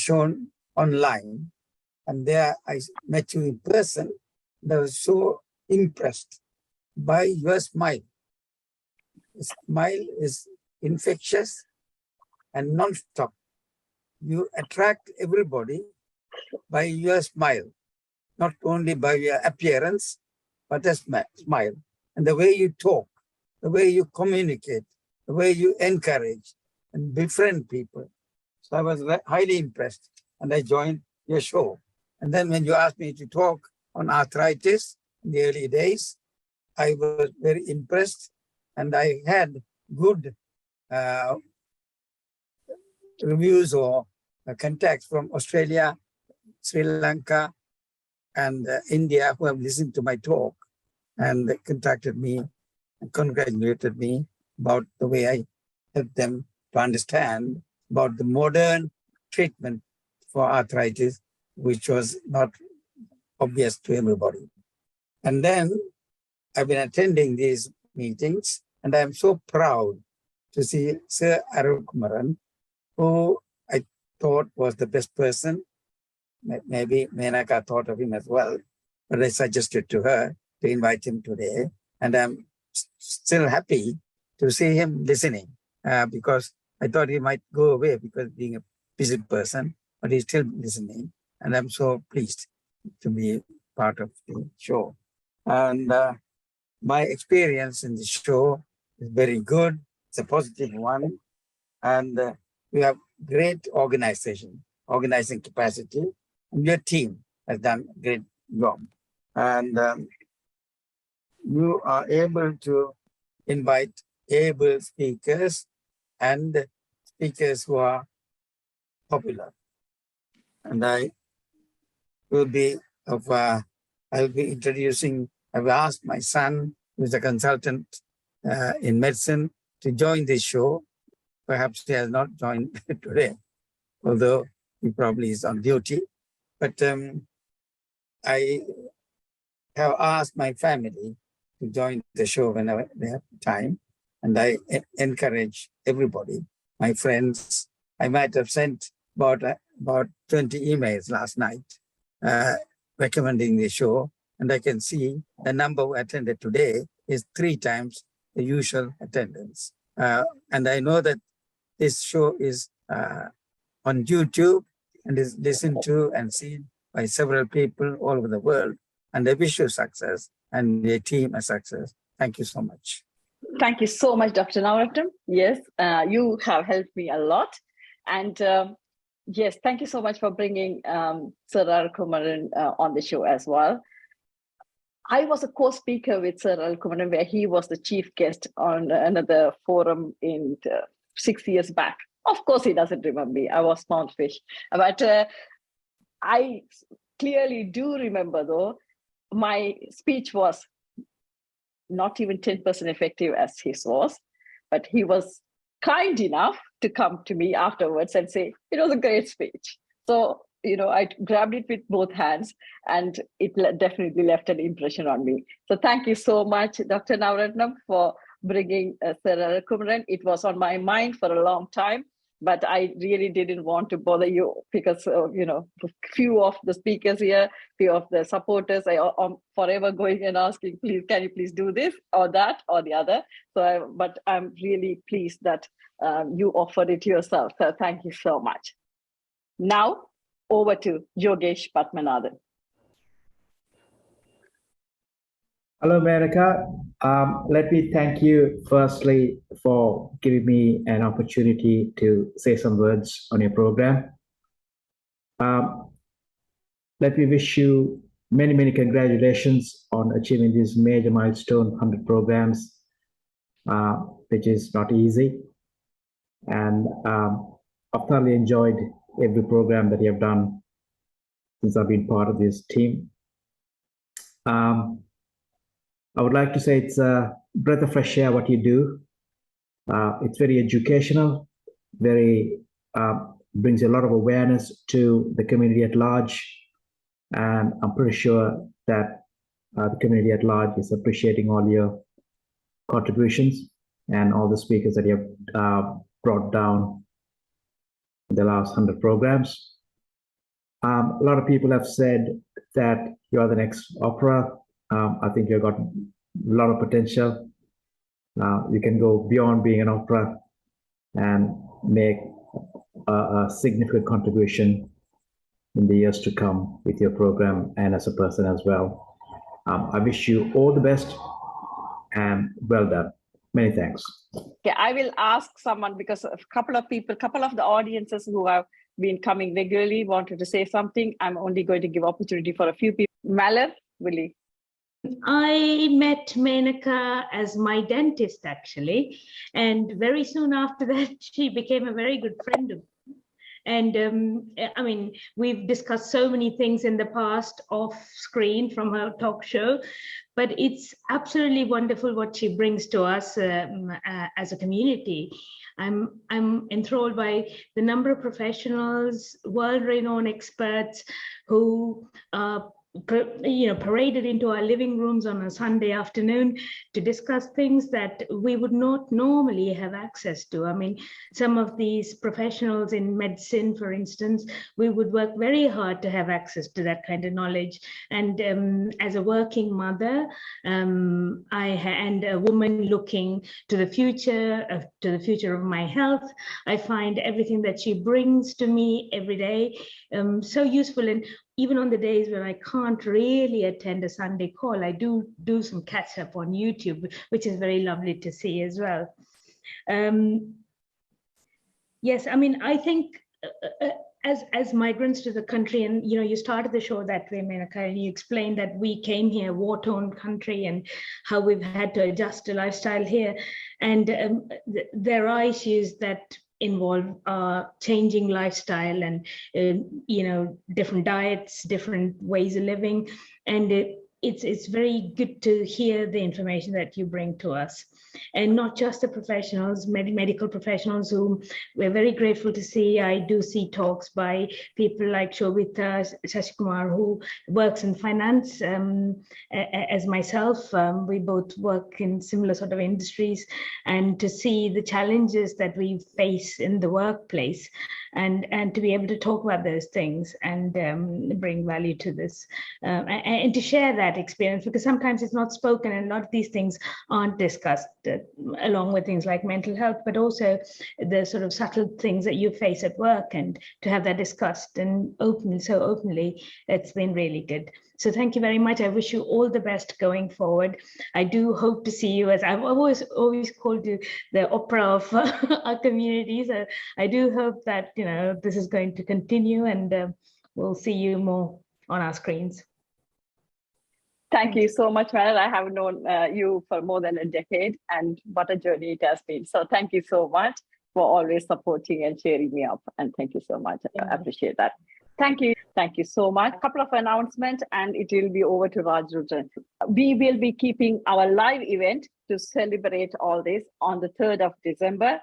shown online. And there I met you in person. I was so impressed by your smile. The smile is infectious and non-stop. You attract everybody by your smile, not only by your appearance, but a smile. And the way you talk, the way you communicate, the way you encourage and befriend people. So I was highly impressed, and I joined your show. And then when you asked me to talk on arthritis in the early days, I was very impressed, and I had good reviews or contacts from Australia, Sri Lanka, and India who have listened to my talk and contacted me and congratulated me about the way I helped them to understand about the modern treatment for arthritis, which was not obvious to everybody. And then I've been attending these meetings, and I'm so proud to see Sir Arulkumaran, who I thought was the best person. Maybe Menaca thought of him as well, but I suggested to her to invite him today. And I'm still happy to see him listening because I thought he might go away because being a busy person, but he's still listening. And I'm so pleased to be part of the show. And my experience in the show is very good. It's a positive one. And we have great organizing capacity. And your team has done a great job. And you are able to invite able speakers and speakers who are popular. And I will be I'll be introducing, I've asked my son, who's a consultant in medicine, to join this show. Perhaps he has not joined today, although he probably is on duty. But I have asked my family to join the show whenever they have time. And I encourage everybody, my friends. I might have sent about 20 emails last night recommending the show. And I can see the number who attended today is 3 times the usual attendance. And I know that this show is on YouTube and is listened to and seen by several people all over the world. And I wish you success and your team a success. Thank you so much. Thank you so much, Dr. Navaratnam. Yes, you have helped me a lot. And yes, thank you so much for bringing Sir Arulkumaran on the show as well. I was a co-speaker with Sir Arulkumaran where he was the chief guest on another forum in 6 years back. Of course, he doesn't remember me. I was small fish. But I clearly do remember, though, my speech was not even 10% effective as his was, but he was kind enough to come to me afterwards and say, it was a great speech. So, I grabbed it with both hands and it definitely left an impression on me. So thank you so much, Dr. Navaratnam, for bringing Sir Arulkumaran. It was on my mind for a long time, but I really didn't want to bother you because, few of the speakers here, few of the supporters are forever going and asking, please, can you please do this or that or the other? But I'm really pleased that you offered it yourself. So thank you so much. Now, over to Yogesh Padmanathan. Hello, Menaca. Let me thank you firstly for giving me an opportunity to say some words on your program. Let me wish you many, many congratulations on achieving this major milestone, 100 programs, which is not easy. And I've thoroughly enjoyed every program that you have done since I've been part of this team. I would like to say it's a breath of fresh air what you do. It's very educational, very brings a lot of awareness to the community at large. And I'm pretty sure that the community at large is appreciating all your contributions and all the speakers that you have brought down in the last 100 programs. A lot of people have said that you are the next opera. I think you've got a lot of potential. You can go beyond being an opera and make a significant contribution in the years to come with your program and as a person as well. I wish you all the best and well done. Many thanks. Okay, I will ask someone because a couple of the audiences who have been coming regularly wanted to say something. I'm only going to give opportunity for a few people. Malheur, will you? I met Menaca as my dentist, actually. And very soon after that, she became a very good friend of mine. And I mean, we've discussed so many things in the past off screen from her talk show, but it's absolutely wonderful what she brings to us as a community. I'm enthralled by the number of professionals, world-renowned experts who paraded into our living rooms on a Sunday afternoon to discuss things that we would not normally have access to. I mean, some of these professionals in medicine, for instance, we would work very hard to have access to that kind of knowledge. And as a working mother, and a woman looking to the future of my health, I find everything that she brings to me every day so useful. And even on the days when I can't really attend a Sunday call, I do some catch up on YouTube, which is very lovely to see as well. Yes, I mean, I think as migrants to the country, and you started the show that way, Menaca, and you explained that we came here, war-torn country, and how we've had to adjust to lifestyle here. And there are issues that involve changing lifestyle and different diets, different ways of living, and it's very good to hear the information that you bring to us. And not just the professionals, medical professionals, whom we're very grateful to see. I do see talks by people like Shobita Shashikumar, who works in finance as myself. We both work in similar sort of industries, and to see the challenges that we face in the workplace, and to be able to talk about those things and bring value to this, and to share that experience, because sometimes it's not spoken, and a lot of these things aren't discussed, along with things like mental health, but also the sort of subtle things that you face at work, and to have that discussed and openly, it's been really good. So thank you very much. I wish you all the best going forward. I do hope to see you, as I've always called you, the opera of our community. So I do hope that this is going to continue, and we'll see you more on our screens. Thank you so much, Menaca. I have known you for more than a decade, and what a journey it has been. So thank you so much for always supporting and cheering me up. And thank you so much. I appreciate that. Thank you. Thank you so much. A couple of announcements, and it will be over to Raj Rudran. We will be keeping our live event to celebrate all this on the 3rd of December.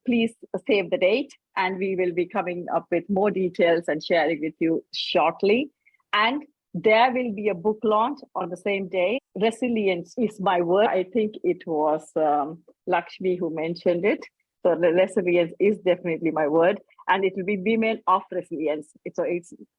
Please save the date, and we will be coming up with more details and sharing with you shortly. And there will be a book launch on the same day. Resilience is my word. I think it was Lakshmi who mentioned it. So the resilience is definitely my word. And it will be Women of Resilience.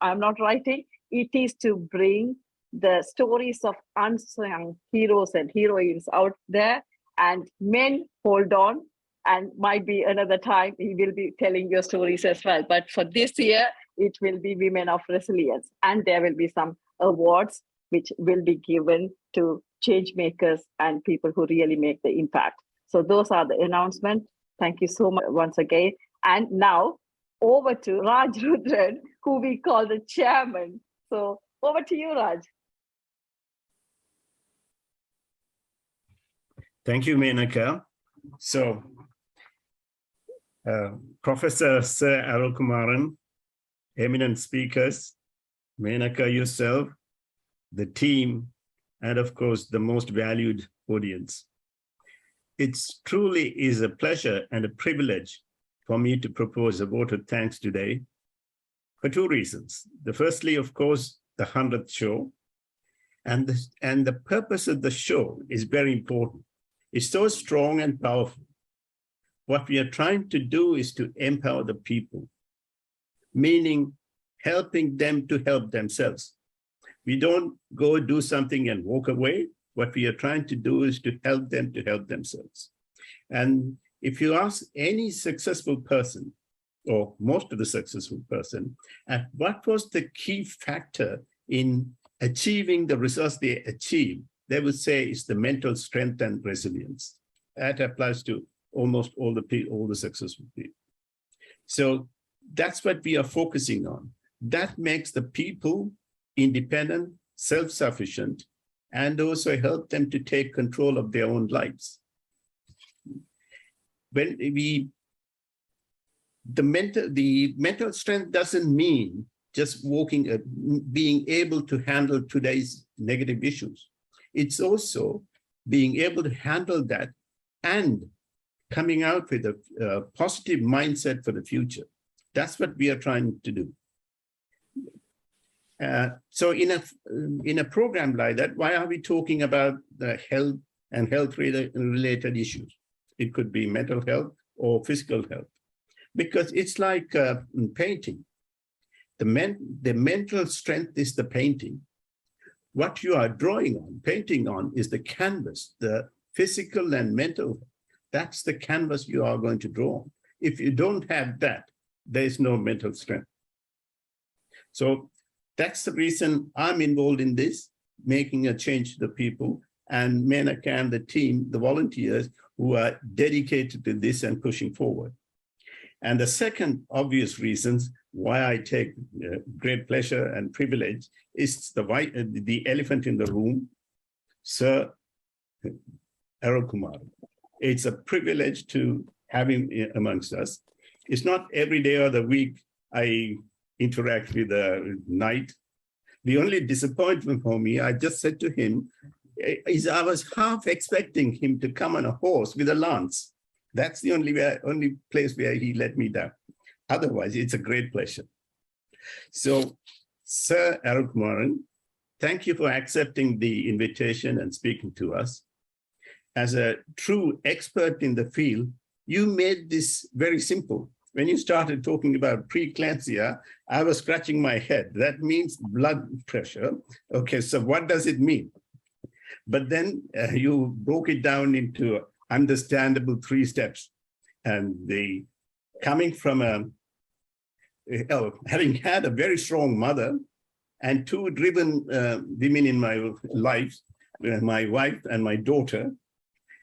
I'm not writing. It is to bring the stories of unsung heroes and heroines out there. And men, hold on. And might be another time he will be telling your stories as well. But for this year, it will be Women of Resilience. And there will be some awards which will be given to change makers and people who really make the impact. So those are the announcements. Thank you so much once again. And now over to Raj Rudran, who we call the chairman. So over to you, Raj. Thank you, Menaca. So Professor Sir Arulkumaran, eminent speakers, Menaca, yourself, the team, and of course, the most valued audience. It truly is a pleasure and a privilege for me to propose a vote of thanks today for two reasons. The firstly, of course, the 100th show, and the purpose of the show is very important. It's so strong and powerful. What we are trying to do is to empower the people, meaning helping them to help themselves. We don't go do something and walk away. What we are trying to do is to help them to help themselves. And if you ask any successful person, or most of the successful person, what was the key factor in achieving the results they achieved, they would say it's the mental strength and resilience. That applies to almost all the successful people. So that's what we are focusing on. That makes the people independent, self-sufficient, and also help them to take control of their own lives. When the mental strength doesn't mean just being able to handle today's negative issues. It's also being able to handle that and coming out with a positive mindset for the future. That's what we are trying to do. So in a program like that, why are we talking about the health and health-related issues? It could be mental health or physical health, because it's like painting. The mental strength is the painting. What you are drawing on, painting on, is the canvas, the physical and mental. That's the canvas you are going to draw on. If you don't have that, there is no mental strength. So that's the reason I'm involved in this, making a change to the people, and Menaca and the team, the volunteers who are dedicated to this and pushing forward. And the second obvious reasons why I take great pleasure and privilege is the elephant in the room, Sir Arulkumaran. It's a privilege to have him amongst us. It's not every day of the week I interact with the knight. The only disappointment for me, I just said to him, is I was half expecting him to come on a horse with a lance. That's the only place where he let me down. Otherwise, it's a great pleasure. So, Sir Arulkumaran, thank you for accepting the invitation and speaking to us. As a true expert in the field, you made this very simple. When you started talking about preeclampsia, I was scratching my head. That means blood pressure. Okay, so what does it mean? But then you broke it down into understandable 3 steps. And coming from having had a very strong mother and 2 driven women in my life, my wife and my daughter,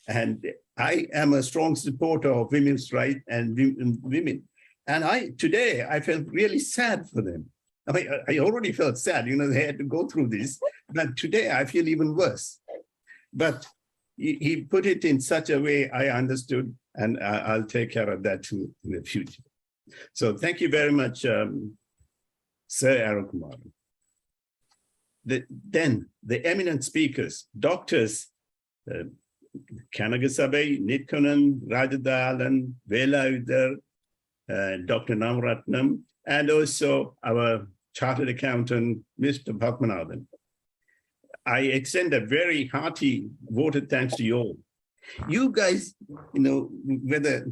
and I am a strong supporter of women's rights and women. And today I felt really sad for them. I mean, I already felt sad, they had to go through this, but today I feel even worse. But he put it in such a way I understood, and I'll take care of that too in the future. So thank you very much, Sir Arulkumaran. Then the eminent speakers, doctors, Kanagasabai, Nitkunan, Rajadalan, Velayudar, Dr. Navaratnam, and also our chartered accountant, Mr. Bhatmanathan. I extend a very hearty voted thanks to you all. You guys, whether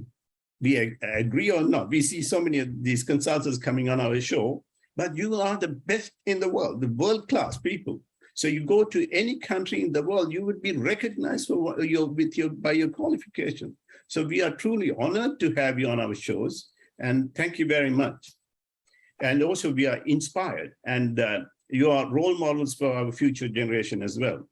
we agree or not, we see so many of these consultants coming on our show, but you are the best in the world, the world-class people. So you go to any country in the world, you would be recognized for by your qualification. So we are truly honored to have you on our shows, and thank you very much. And also we are inspired, and you are role models for our future generation as well.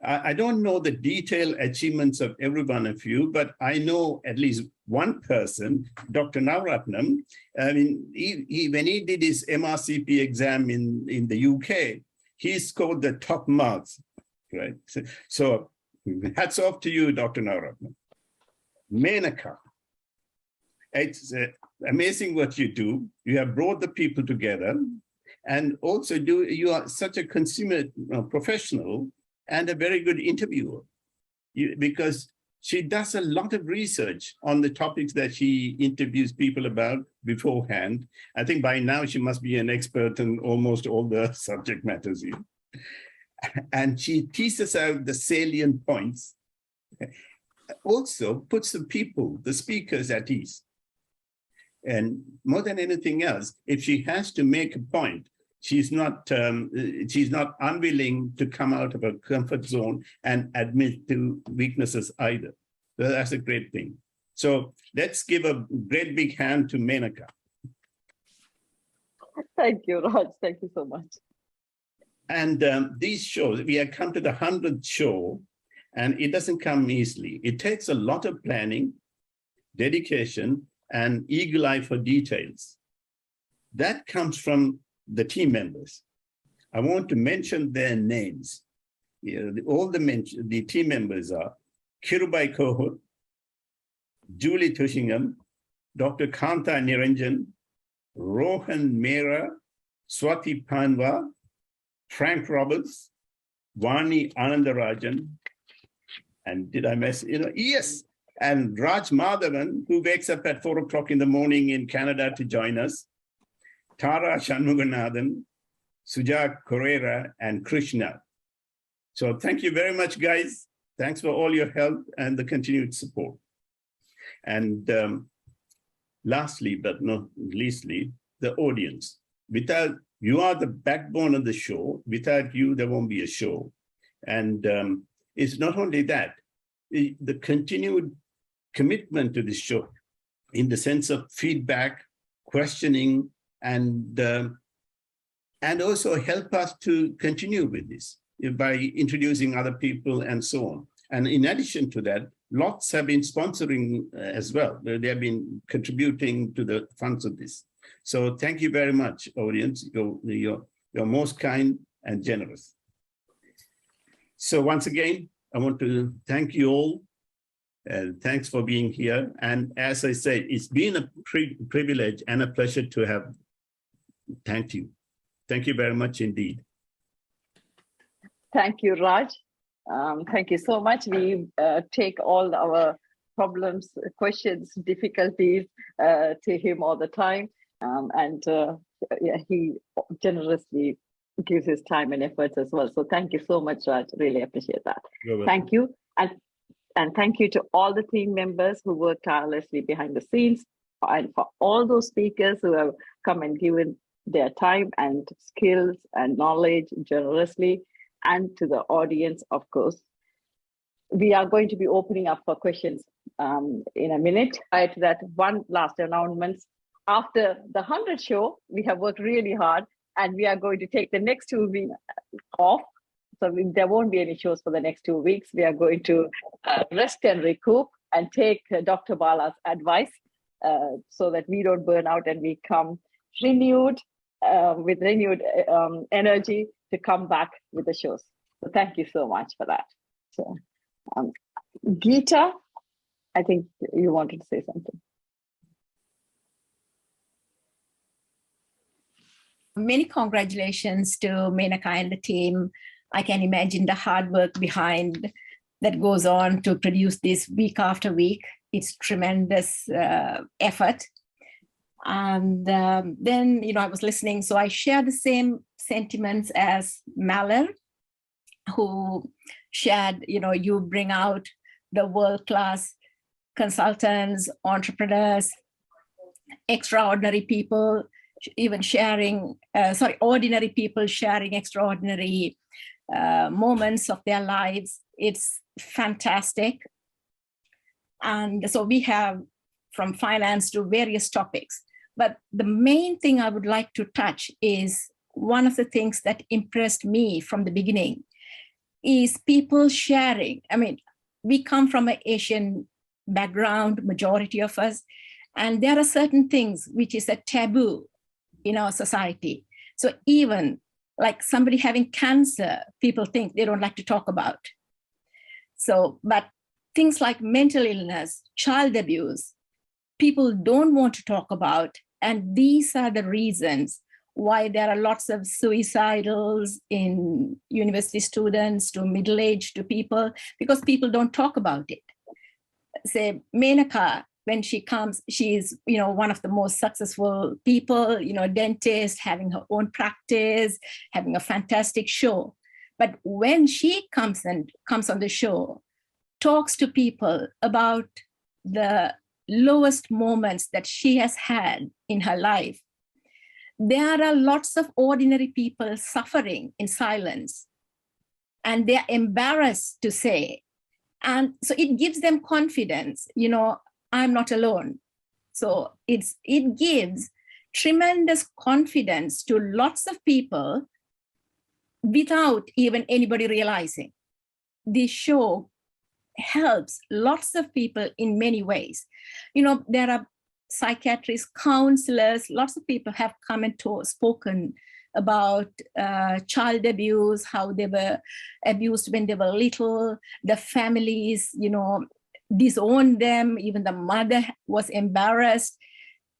I don't know the detailed achievements of every one of you, but I know at least one person, Dr. Navaratnam. I mean, when he did his MRCP exam in the UK, he scored the top marks, right? So hats off to you, Dr. Navaratnam. Menaca, it's amazing what you do. You have brought the people together, and also you are such a consumer professional and a very good interviewer, because she does a lot of research on the topics that she interviews people about beforehand. I think by now she must be an expert in almost all the subject matters here. And she teases out the salient points, also puts the people, the speakers, at ease. And more than anything else, if she has to make a point, she's not unwilling to come out of her comfort zone and admit to weaknesses either. So that's a great thing. So let's give a great big hand to Menaca. Thank you, Raj. Thank you so much. And these shows, we have come to the 100th show, and it doesn't come easily. It takes a lot of planning, dedication, and eagle eye for details. That comes from the team members. I want to mention their names. All the team members are Kirubai Kohut, Julie Tushingham, Dr. Kanta Niranjan, Rohan Mehra, Swati Panwa, Frank Roberts, Vani Anandarajan, and did I mess, yes, and Raj Madhavan, who wakes up at 4 o'clock in the morning in Canada to join us, Tara Shanmuganathan, Suja Correa, and Krishna. So thank you very much, guys. Thanks for all your help and the continued support. And lastly, but not leastly, the audience. Without you are the backbone of the show. Without you, there won't be a show. And it's not only that, the continued commitment to this show in the sense of feedback, questioning, and also help us to continue with this by introducing other people and so on. And in addition to that, lots have been sponsoring as well. They have been contributing to the funds of this. So thank you very much, audience. You're most kind and generous. So once again, I want to thank you all. And thanks for being here. And as I said, it's been a privilege and a pleasure to have thanked you. Thank you very much indeed. Thank you, Raj. Thank you so much. We take all our problems, questions, difficulties to him all the time. Yeah, he generously gives his time and efforts as well. So thank you so much, Raj. Really appreciate that. Thank you. And thank you to all the team members who work tirelessly behind the scenes, and for all those speakers who have come and given their time and skills and knowledge generously, and to the audience, of course. We are going to be opening up for questions in a minute. Prior to that, one last announcement. After the 100 show, we have worked really hard, and we are going to take the next 2 weeks off. So there won't be any shows for the next 2 weeks. We are going to rest and recoup and take Dr. Bala's advice so that we don't burn out and we come renewed with renewed energy to come back with the shows. So thank you so much for that. So, Geeta, I think you wanted to say something. Many congratulations to Menaca and the team. I can imagine the hard work behind that goes on to produce this week after week. It's tremendous effort. And then, I was listening, so I share the same sentiments as Malar, who shared, you bring out the world-class consultants, entrepreneurs, extraordinary people, even sharing, ordinary people sharing extraordinary moments of their lives. It's fantastic. And so we have from finance to various topics. But the main thing I would like to touch is one of the things that impressed me from the beginning is people sharing. I mean, we come from an Asian background, majority of us, and there are certain things which is a taboo in our society. So even like somebody having cancer, people think they don't like to talk about. So, but things like mental illness, child abuse, people don't want to talk about. And these are the reasons why there are lots of suicidals in university students to middle-aged to people, because people don't talk about it. Say, Menaca, when she comes, she's, one of the most successful people, dentist, having her own practice, having a fantastic show. But when she comes on the show, talks to people about the lowest moments that she has had in her life, there are lots of ordinary people suffering in silence, and they're embarrassed to say. And so it gives them confidence, I'm not alone. So it gives tremendous confidence to lots of people without even anybody realizing. This show helps lots of people in many ways. There are psychiatrists, counselors, lots of people have come and spoken about child abuse, how they were abused when they were little, the families, disowned them, even the mother was embarrassed,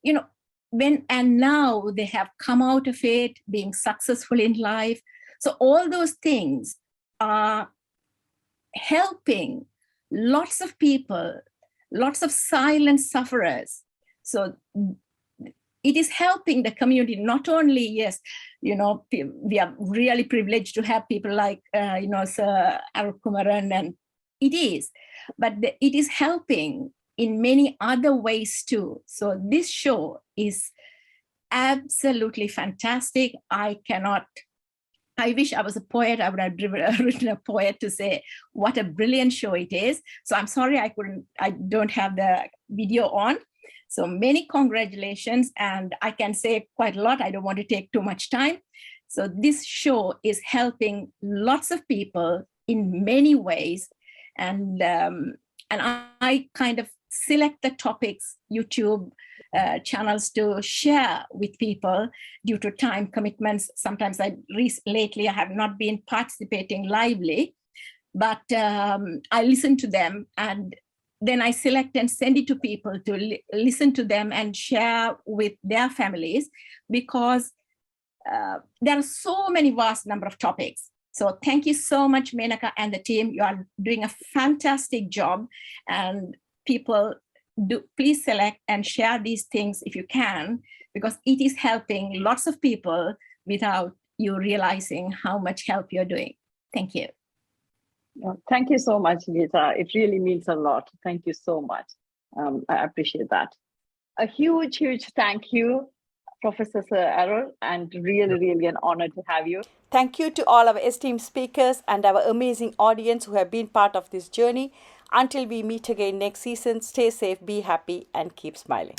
and now they have come out of it, being successful in life. So all those things are helping lots of people, lots of silent sufferers. So it is helping the community. Not only, yes, we are really privileged to have people like, Sir Arulkumaran, and it is, but it is helping in many other ways too. So this show is absolutely fantastic. I wish I was a poet. I would have written a poet to say what a brilliant show it is. So I'm sorry I don't have the video on. So many congratulations, and I can say quite a lot. I don't want to take too much time. So this show is helping lots of people in many ways. And I kind of select the topics, YouTube channels to share with people due to time commitments. Sometimes lately I have not been participating lively, but I listen to them, and then I select and send it to people to listen to them and share with their families, because there are so many vast number of topics. So thank you so much, Menaca and the team. You are doing a fantastic job, and people, please select and share these things if you can, because it is helping lots of people without you realizing how much help you're doing. Thank you. Thank you so much, Geeta. It really means a lot. Thank you so much. I appreciate that. A huge, huge thank you, Professor Sir Arul, and really, really an honor to have you. Thank you to all our esteemed speakers and our amazing audience who have been part of this journey. Until we meet again next season, stay safe, be happy, and keep smiling.